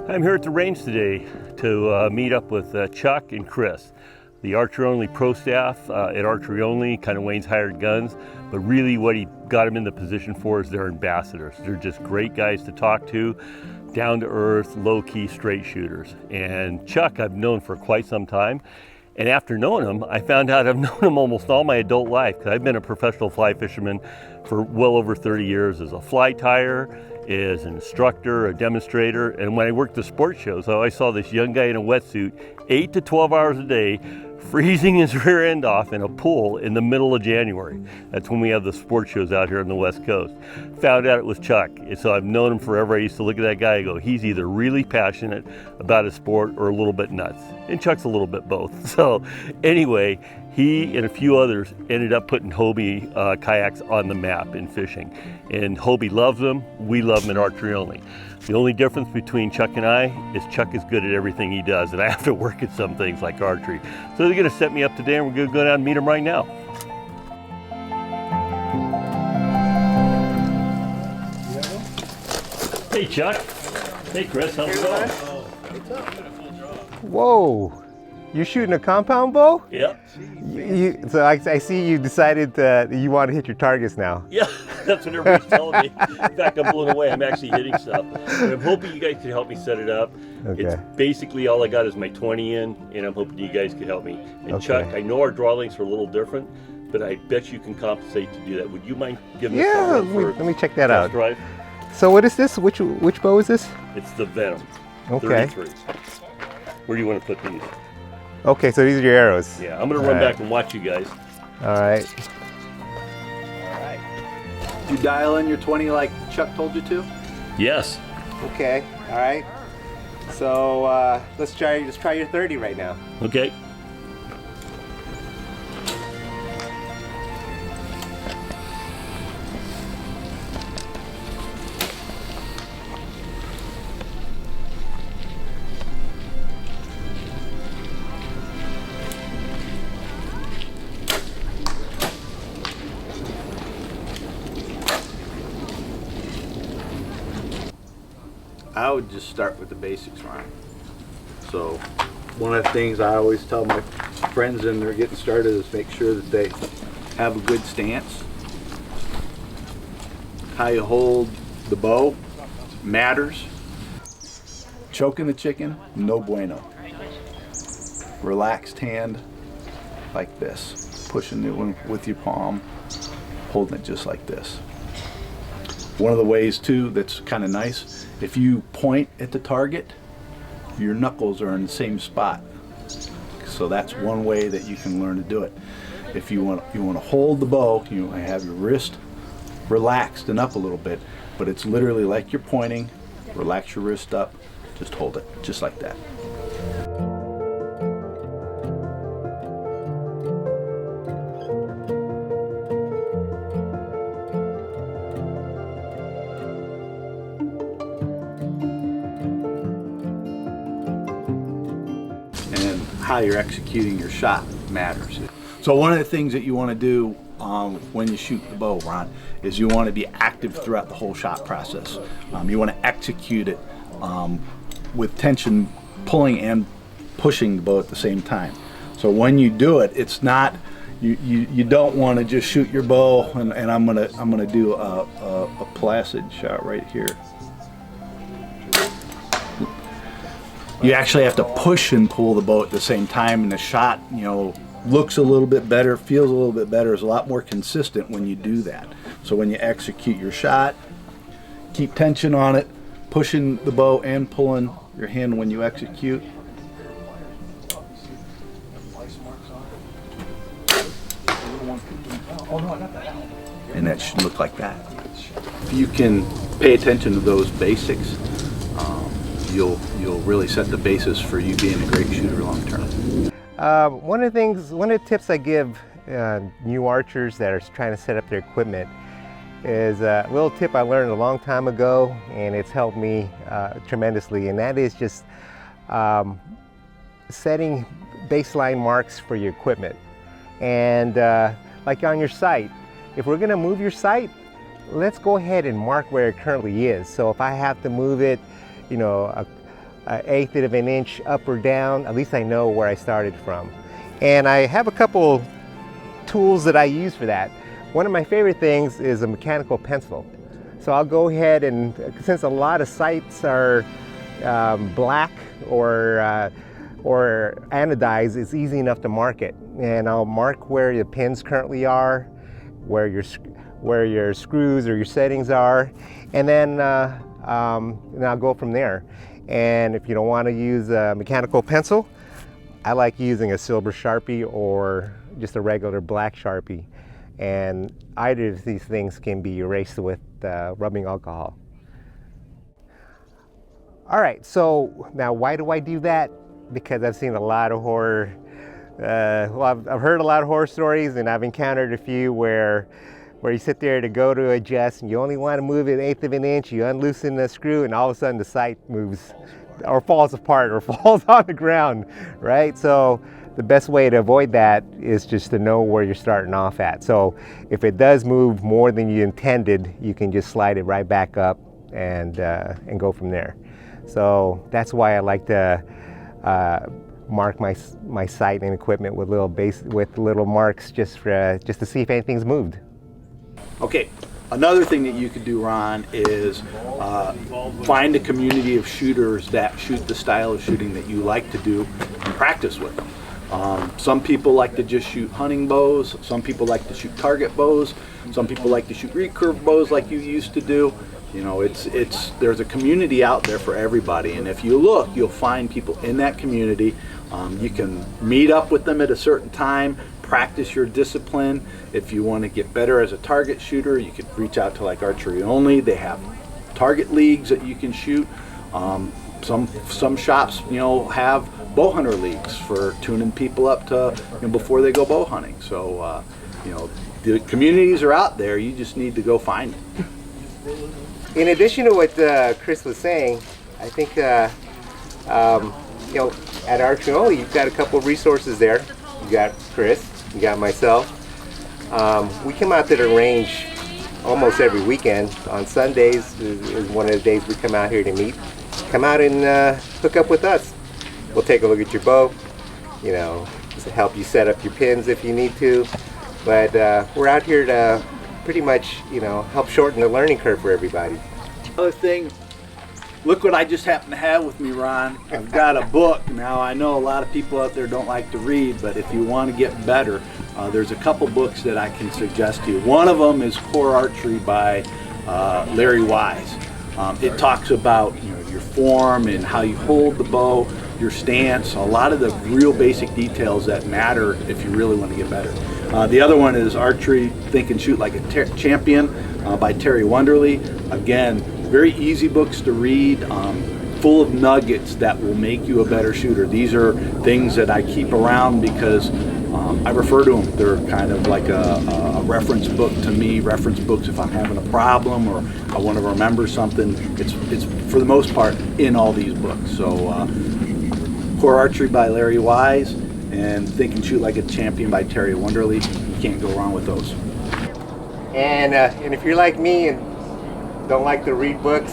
I'm here at the range today to meet up with Chuck and Chris, the Archer Only pro staff at Archery Only, kind of Wayne's hired guns, but really what he got him in the position for is their ambassadors. They're just great guys to talk to, down to earth, low key, straight shooters. And Chuck I've known for quite some time. And after knowing him, I found out I've known him almost all my adult life, because I've been a professional fly fisherman for well over 30 years as a fly tyer, as an instructor, a demonstrator, and when I worked the sports shows, I always saw this young guy in a wetsuit, 8 to 12 hours a day, freezing his rear end off in a pool in the middle of January. That's when we have the sports shows out here on the West Coast. Found out it was Chuck, and so I've known him forever. I used to look at that guy and go, he's either really passionate about his sport or a little bit nuts. And Chuck's a little bit both. So anyway, he and a few others ended up putting Hobie kayaks on the map in fishing. And Hobie loves them, we love them at Archery Only. The only difference between Chuck and I is Chuck is good at everything he does, and I have to work at some things like archery. So they're gonna set me up today, and we're gonna go down and meet him right now. Hey Chuck. Hey Chris, how's it going? Whoa, you're shooting a compound bow? Yep. So I see you decided that you want to hit your targets now. Yeah, that's what everybody's telling me. In fact, I'm blown away. I'm actually hitting stuff. And I'm hoping you guys can help me set it up. Okay. It's basically all I got is my 20 in, and I'm hoping you guys can help me. And Okay. Chuck, I know our draw lengths are a little different, but I bet you can compensate to do that. Would you mind giving us Yeah, something for let me check that test out. drive? So what is this? Which bow is this? It's the Venom. Okay. 33. Where do you want to put these? Okay, so these are your arrows. Yeah, I'm going to run back and watch you guys. All right. Did you dial in your 20 like Chuck told you to? Yes. Okay. All right. So let's try your 30 right now. Okay. I would just start with the basics, Ryan. So one of the things I always tell my friends when they're getting started is make sure that they have a good stance. How you hold the bow matters. Choking the chicken, no bueno. Relaxed hand like this. Pushing it with your palm, holding it just like this. One of the ways too that's kind of nice, if you point at the target, your knuckles are in the same spot. So that's one way that you can learn to do it. If you want to hold the bow, you have your wrist relaxed and up a little bit, but it's literally like you're pointing. Relax your wrist up, just hold it, just like that. How you're executing your shot matters. So one of the things that you want to do when you shoot the bow, Ron, is you want to be active throughout the whole shot process. You want to execute it with tension, pulling and pushing the bow at the same time. So when you do it, it's not you don't want to just shoot your bow and I'm gonna do a placid shot right here. You actually have to push and pull the bow at the same time, and the shot, looks a little bit better, feels a little bit better, is a lot more consistent when you do that. So when you execute your shot, keep tension on it, pushing the bow and pulling your hand when you execute. And that should look like that. If you can pay attention to those basics, you'll really set the basis for you being a great shooter long term. One of the tips I give new archers that are trying to set up their equipment is a little tip I learned a long time ago, and it's helped me tremendously, and that is just setting baseline marks for your equipment. And like on your sight, if we're going to move your sight, let's go ahead and mark where it currently is. So if I have to move it, you know, a eighth of an inch up or down, at least I know where I started from. And I have a couple tools that I use for that. One of my favorite things is a mechanical pencil. So I'll go ahead and, since a lot of sites are black or anodized, it's easy enough to mark it. And I'll mark where your pins currently are, where your screws or your settings are, and then I'll go from there. And if you don't want to use a mechanical pencil, I like using a silver Sharpie or just a regular black Sharpie. And either of these things can be erased with rubbing alcohol. All right, so now why do I do that? Because I've seen a lot of horror, I've heard a lot of horror stories, and I've encountered a few where you sit there to go to adjust and you only want to move it an eighth of an inch, you unloosen the screw, and all of a sudden the sight moves or falls apart or falls on the ground, right? So the best way to avoid that is just to know where you're starting off at. So if it does move more than you intended, you can just slide it right back up and go from there. So that's why I like to mark my sight and equipment with little marks just to see if anything's moved. Okay, another thing that you could do, Ron, is find a community of shooters that shoot the style of shooting that you like to do and practice with them. Some people like to just shoot hunting bows, some people like to shoot target bows, some people like to shoot recurve bows like you used to do. You know, there's a community out there for everybody, and if you look, you'll find people in that community. You can meet up with them at a certain time, practice your discipline. If you want to get better as a target shooter, you could reach out to like Archery Only. They have target leagues that you can shoot. Some shops, you know, have bow hunter leagues for tuning people up to, you know, before they go bow hunting. So, you know, the communities are out there. You just need to go find them. In addition to what Chris was saying, I think you know, at Archery Only, you've got a couple of resources there. You got Chris, you got myself. We come out to the range almost every weekend. On Sundays is one of the days we come out here to meet. Come out and hook up with us. We'll take a look at your bow, you know, to help you set up your pins if you need to. But we're out here to pretty much, you know, help shorten the learning curve for everybody. Other thing, look what I just happen to have with me, Ron. I've got a book. Now, I know a lot of people out there don't like to read, but if you want to get better, there's a couple books that I can suggest to you. One of them is Core Archery by Larry Wise. It talks about, you know, your form and how you hold the bow, your stance, a lot of the real basic details that matter if you really want to get better. The other one is Archery Think and Shoot Like a Champion by Terry Wonderly. Again, very easy books to read, full of nuggets that will make you a better shooter. These are things that I keep around because I refer to them. They're kind of like a reference book to me, reference books if I'm having a problem or I want to remember something. It's for the most part in all these books. So Core Archery by Larry Wise and Think and Shoot Like a Champion by Terry Wonderly. You can't go wrong with those. And if you're like me and don't like to read books,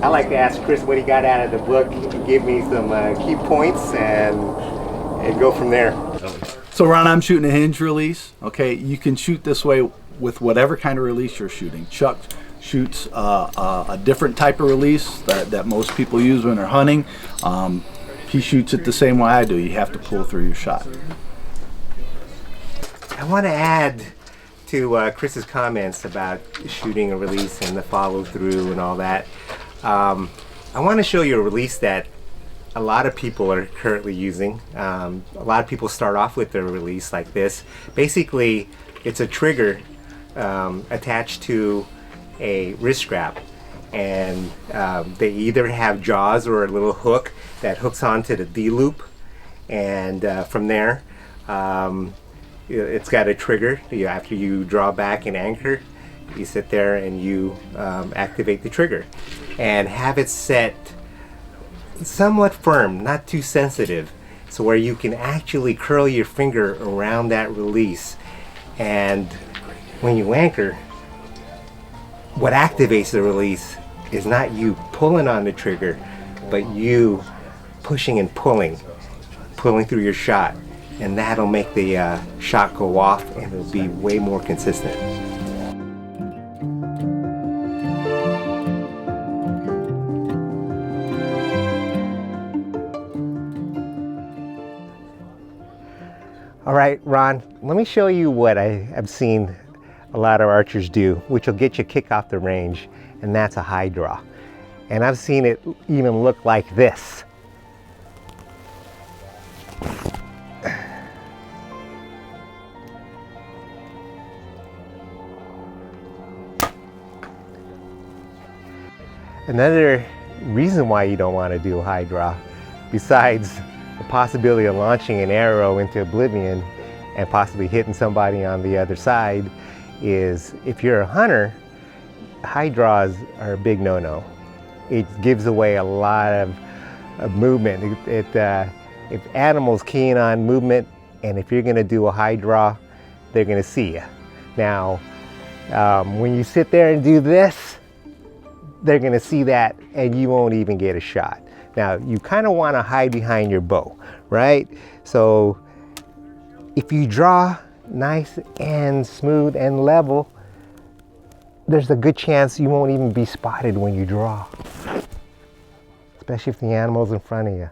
I like to ask Chris what he got out of the book, give me some key points, and go from there. So Ron, I'm shooting a Hinge Release. Okay, you can shoot this way with whatever kind of release you're shooting. Chuck shoots a different type of release that most people use when they're hunting. He shoots it the same way I do. You have to pull through your shot. I want to add to Chris's comments about shooting a release and the follow through and all that. I want to show you a release that a lot of people are currently using. A lot of people start off with their release like this. Basically, it's a trigger attached to a wrist strap, and they either have jaws or a little hook that hooks onto the D loop, and from there it's got a trigger. After you draw back and anchor, you sit there and you activate the trigger and have it set somewhat firm, not too sensitive, so where you can actually curl your finger around that release, and when you anchor, what activates the release is not you pulling on the trigger, but you pushing and pulling through your shot. And that'll make the shot go off, and it'll be way more consistent. All right, Ron, let me show you what I have seen a lot of archers do, which will get you a kick off the range, and that's a Hydra. And I've seen it even look like this. Another reason why you don't want to do a Hydra, besides the possibility of launching an arrow into oblivion and possibly hitting somebody on the other side, is if you're a hunter, Hydras are a big no-no. It gives away a lot of movement. If animals keying on movement, and if you're going to do a Hydra, they're going to see you. Now, when you sit there and do this, they're going to see that, and you won't even get a shot. Now, you kind of want to hide behind your bow, right? So if you draw nice and smooth and level, there's a good chance you won't even be spotted when you draw, especially if the animal's in front of you.